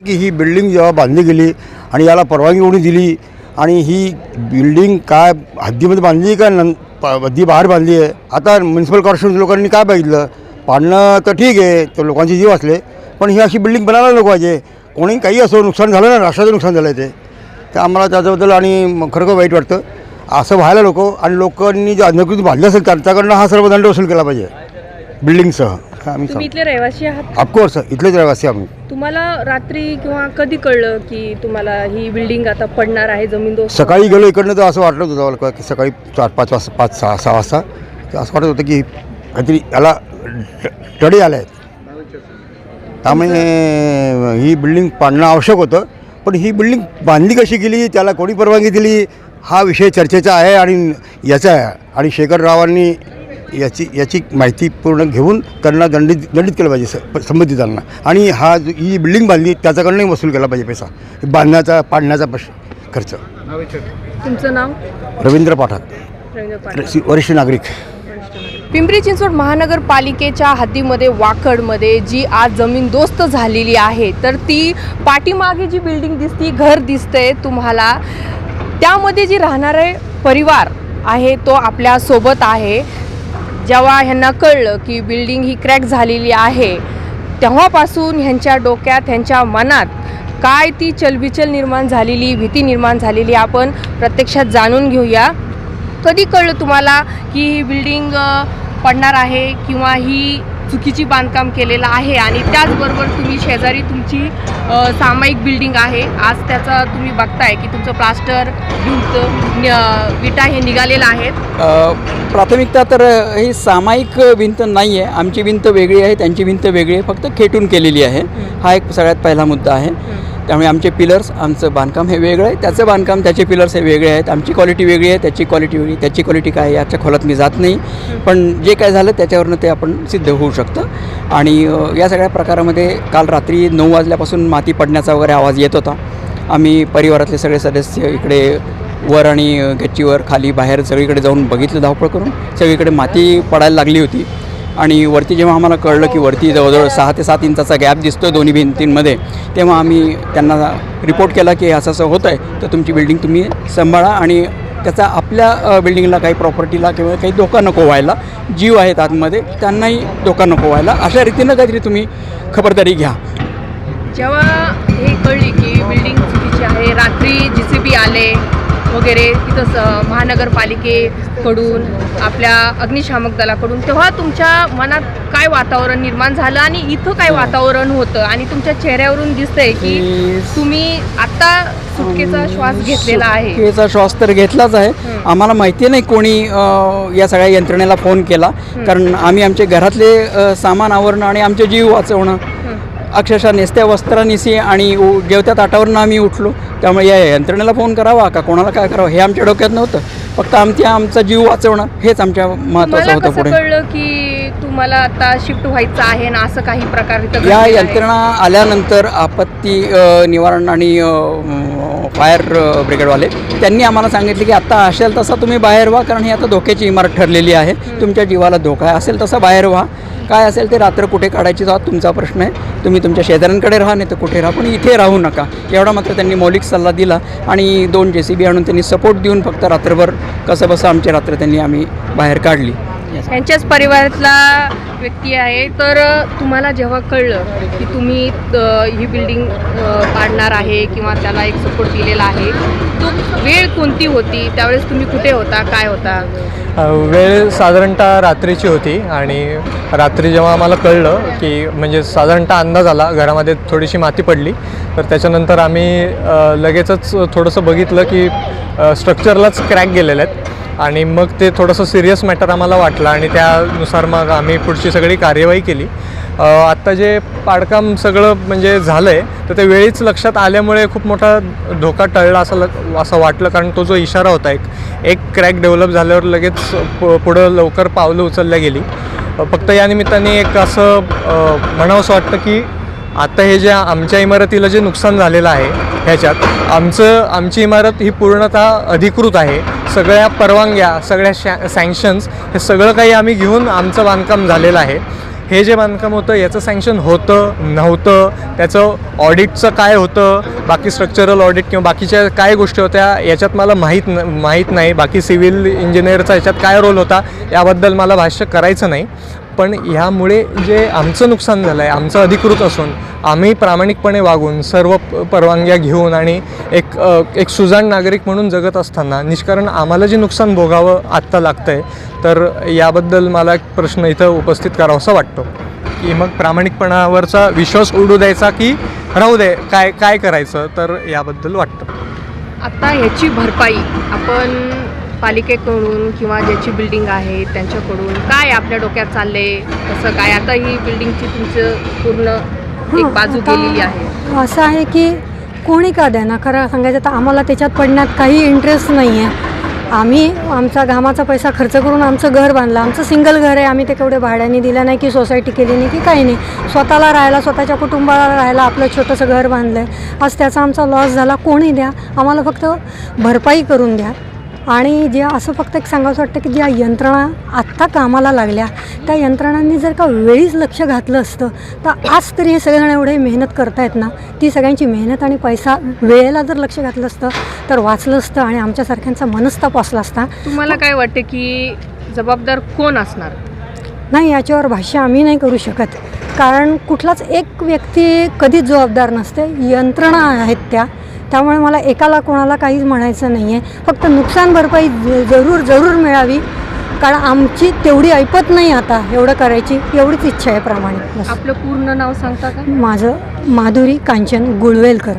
की ही बिल्डिंग जेव्हा बांधली गेली आणि याला परवानगी कोणी दिली आणि ही बिल्डिंग काय हद्दीमध्ये बांधली का हद्दी बाहेर बांधली आहे. आता म्युन्सिपल कॉर्पोरेशन लोकांनी काय बघितलं, पाडणं तर ठीक आहे, तर लोकांचे जीव असले, पण ही अशी बिल्डिंग बनायला नको पाहिजे. कोणी काही असो नुकसान झालं ना, राष्ट्राचं नुकसान झालं आहे ते आम्हाला त्याच्याबद्दल आणि खरं वाईट वाटतं. असं व्हायला नको आणि लोकांनी जे अनधिकृत बांधलं असेल त्यांच्याकडनं हा सर्व दंड वसूल केला पाहिजे बिल्डिंगसह. तुम्ही इथले रहिवासी आहात? ऑफकोर्स इथलेच रहिवासी आम्ही. तुम्हाला रात्री किंवा कधी कळलं की तुम्हाला ही बिल्डिंग आता पडणार आहे, जमीनदोस्त? सकाळी गेलो इकडनं तर असं वाटलं होतं मला की सकाळी 4-5 वाजता 5-6 वाजता तर असं वाटत होतं की काहीतरी याला टडे आले आहेत. त्यामुळे ही बिल्डिंग पाडणं आवश्यक होतं. पण ही बिल्डिंग बांधली कशी गेली, त्याला कोणी परवानगी दिली, हा विषय चर्चेचा आहे आणि याचा आहे. आणि शेखररावांनी याची माहिती पूर्ण घेऊन त्यांना दंडित केलं पाहिजे संबंधितांना. आणि ही बिल्डिंग बांधली त्याच्याकडनंही वसूल केला पाहिजे पैसा, पाडण्याचा खर्च. तुमचं नाव? रवींद्र पाठक, वरिष्ठ नागरिक. पिंपरी चिंचवड महानगरपालिकेच्या हद्दीमध्ये वाकडमध्ये जी आज जमीनदोस्त झालेली आहे, तर ती पाठीमागे जी बिल्डिंग दिसती, घर दिसतंय तुम्हाला, त्यामध्ये जी राहणारे परिवार आहे तो आपल्या सोबत आहे. जेव्हा ह्यांना कळलं की बिल्डिंग ही क्रॅक झालेली आहे, तेव्हापासून ह्यांच्या डोक्यात, ह्यांच्या मनात काय ती चलबिचल निर्माण झालेली, भीती निर्माण झालेली आपण प्रत्यक्षात जाणून घेऊया. कधी कळलं तुम्हाला की ही बिल्डिंग पडणार आहे किंवा ही चुकीची बांधकाम केलेलं आहे? आणि त्याचबरोबर तुम्ही शेजारी तुमची सामायिक बिल्डिंग आहे, आज त्याचा तुम्ही बघताय की तुमचं प्लास्टर, भिंत, विटा हे निघालेलं आहेत. प्राथमिकता तर ही सामायिक भिंत नाही आहे, आमची भिंत वेगळी आहे, त्यांची भिंत वेगळी आहे, फक्त खेटून केलेली आहे. हा एक सगळ्यात पहिला मुद्दा आहे. त्यामुळे आमचे पिलर्स, आमचं बांधकाम हे वेगळं आहे, त्याचं बांधकाम, त्याचे पिलर्स हे वेगळे आहेत. आमची क्वालिटी वेगळी आहे, त्याची क्वालिटी वेगळी. त्याची क्वालिटी काय आहे याच्या खोलात मी जात नाही, पण जे काय झालं त्याच्यावरनं ते आपण सिद्ध होऊ शकतं. आणि या सगळ्या प्रकारामध्ये काल रात्री 9 वाजल्यापासून माती पडण्याचा वगैरे आवाज येत होता. आम्ही परिवारातले सगळे सदस्य इकडे वर आणि गच्चीवर, खाली, बाहेर सगळीकडे जाऊन बघितलं, धावपळ करून सगळीकडे माती पडायला लागली होती. आणि वरती जेव्हा आम्हाला कळलं की वरती जवळजवळ 6 ते 7 इंचाचा गॅप दिसतो आहे दोन्ही भिंतींमध्ये, तेव्हा आम्ही त्यांना रिपोर्ट केला की असं असं होतं आहे, तर तुमची बिल्डिंग तुम्ही सांभाळा आणि त्याचा आपल्या बिल्डिंगला काही प्रॉपर्टीला किंवा काही धोका नको व्हायला, जीव आहेत आतमध्ये त्यांनाही धोका नको व्हायला, अशा रीतीनं काहीतरी तुम्ही खबरदारी घ्या. जेव्हा हे कळली की बिल्डिंग चुकीची आहे, रात्री JCB आले वगैरे तिथं महानगरपालिकेकडून, आपल्या अग्निशामक दलाकडून, तेव्हा तुमच्या मनात काय वातावरण निर्माण झालं आणि इथं काय वातावरण होतं? आणि तुमच्या चेहऱ्यावरून दिसतंय की तुम्ही आत्ता सुटकेचा श्वास घेतलेला आहे. सुटकेचा श्वास तर घेतलाच आहे. आम्हाला माहिती नाही कोणी या सगळ्या यंत्रणेला फोन केला, कारण आम्ही आमचे घरातले सामान आवरणं आणि आमचे जीव वाचवणं, अक्षरशः नेसत्या वस्त्रानिशी आणि जेवत्या ताटावरनं आम्ही उठलो. त्यामुळे या यंत्रणेला फोन करावा का कोणाला काय करावं हे आमच्या डोक्यात नव्हतं. फक्त आमचा जीव वाचवणं हेच आमच्या महत्त्वाचं होतं. पुढे कळलं की तुम्हाला आता शिफ्ट व्हायचं आहे ना, असं काही प्रकार या यंत्रणा आल्यानंतर आपत्ती निवारण आणि फायर ब्रिगेडवाले त्यांनी आम्हाला सांगितले की आत्ता असेल तसा तुम्ही बाहेर व्हा, कारण ही आता धोक्याची इमारत ठरलेली आहे, तुमच्या जीवाला धोका आहे, असेल तसा बाहेर व्हा. काय असेल ते रात्र कुठे काढायची जात तुमचा प्रश्न आहे, तुम्ही तुमच्या शेजाऱ्यांकडे राहा, नाही तर कुठे राहा, पण इथे राहू नका, एवढा मात्र त्यांनी मौलिक सल्ला दिला. आणि 2 JCB आणून त्यांनी सपोर्ट देऊन फक्त रात्रभर कसं बसं आमची रात्र आम्ही बाहेर काढली. यांच्याच परिवारातला व्यक्ती आहे. तर तुम्हाला जेव्हा कळलं की तुम्ही ही बिल्डिंग पाडणार आहे किंवा त्याला एक सपोर्ट दिलेला आहे, तो वेळ कोणती होती? त्यावेळेस तुम्ही कुठे होता, काय होता? वेळ साधारणतः रात्रीची होती. आणि रात्री जेव्हा आम्हाला कळलं की म्हणजे साधारणतः अंदाज आला, घरामध्ये थोडीशी माती पडली, तर त्याच्यानंतर आम्ही लगेचच थोडंसं बघितलं की स्ट्रक्चरलाच क्रॅक गेलेले आहेत. आणि मग ते थोडंसं सिरियस मॅटर आम्हाला वाटलं आणि त्यानुसार मग आम्ही पुढची सगळी कार्यवाही केली. आत्ता जे पाडकाम सगळं म्हणजे झालं आहे, तर ते वेळीच लक्षात आल्यामुळे खूप मोठा धोका टळला असं वाटलं. कारण तो जो इशारा होता, एक क्रॅक डेव्हलप झाल्यावर लगेच पुढं लवकर पावलं उचलल्या गेली. फक्त या निमित्ताने एक असं म्हणावंसं वाटतं की आता हे जे आमच्या इमारतीला जे नुकसान झालेलं आहे ह्याच्यात आमची इमारत ही पूर्णतः अधिकृत आहे. सगळ्या परवानग्या, सगळ्या सँक्शन्स हे सगळं काही आम्ही घेऊन आमचं बांधकाम झालेलं आहे. हे जे बांधकाम होतं याचं सँक्शन होतं नव्हतं त्याचं ऑडिटचं काय होतं, बाकी स्ट्रक्चरल ऑडिट किंवा बाकीच्या काय गोष्टी होत्या याच्यात मला माहीत नाही. बाकी सिव्हिल इंजिनिअरचा याच्यात काय रोल होता याबद्दल मला भाष्य करायचं नाही. पण ह्यामुळे जे आमचं नुकसान झालं आहे, आमचं अधिकृत असून आम्ही प्रामाणिकपणे वागून सर्व परवानग्या घेऊन आणि एक सुजाण नागरिक म्हणून जगत असताना निष्कारण आम्हाला जे नुकसान भोगावं आत्ता लागतं आहे, तर याबद्दल मला एक प्रश्न इथं उपस्थित करावासा वाटतो की मग प्रामाणिकपणावरचा विश्वास उडू द्यायचा की राहू दे, काय करायचं, तर याबद्दल वाटतं. आता ह्याची भरपाई आपण पालिकेकडून किंवा ज्याची बिल्डिंग आहे त्यांच्याकडून काय आपल्या डोक्यात चाललंय, कसं काय? आता ही बिल्डिंगची तुमचं पूर्ण एक बाजू गेलेली आहे. असं आहे की कोणी का द्याना, खरं सांगायचं तर आम्हाला त्याच्यात पडण्यात काही इंटरेस्ट नाही आहे. आम्ही आमचा घामाचा पैसा खर्च करून आमचं घर बांधलं. आमचं सिंगल घर आहे. आम्ही ते केवढे भाड्याने दिलं नाही की सोसायटी केली नाही की काही नाही. स्वतःला राहायला, स्वतःच्या कुटुंबाला राहायला आपलं छोटंसं घर बांधलं आहे. आज त्याचा आमचा लॉस झाला. कोणी द्या, आम्हाला फक्त भरपाई करून द्या. आणि जे असं फक्त एक सांगावंसं वाटतं की ज्या यंत्रणा आत्ता कामाला लागल्या त्या यंत्रणांनी जर का वेळीच लक्ष घातलं असतं तर आज तरी हे सगळेजण एवढे मेहनत करतायत ना, ती सगळ्यांची मेहनत आणि पैसा वेळेला जर लक्ष घातलं असतं तर वाचलं असतं आणि आमच्यासारख्यांचा मनस्ताप वाचला असता. तुम्हाला काय वाटतं की जबाबदार कोण असणार? नाही, याच्यावर भाष्य आम्ही नाही करू शकत, कारण कुठलाच एक व्यक्ती कधीच जबाबदार नसते. यंत्रणा आहेत त्यामुळे मला एकाला कोणाला काहीच म्हणायचं नाही आहे. फक्त नुकसान भरपाई जरूर मिळावी, कारण आमची तेवढी ऐपत नाही आता एवढं करायची, एवढीच इच्छा आहे प्रामाणिक. आपलं पूर्ण नाव सांगता का? माझं माधुरी कांचन गुळवेलकर.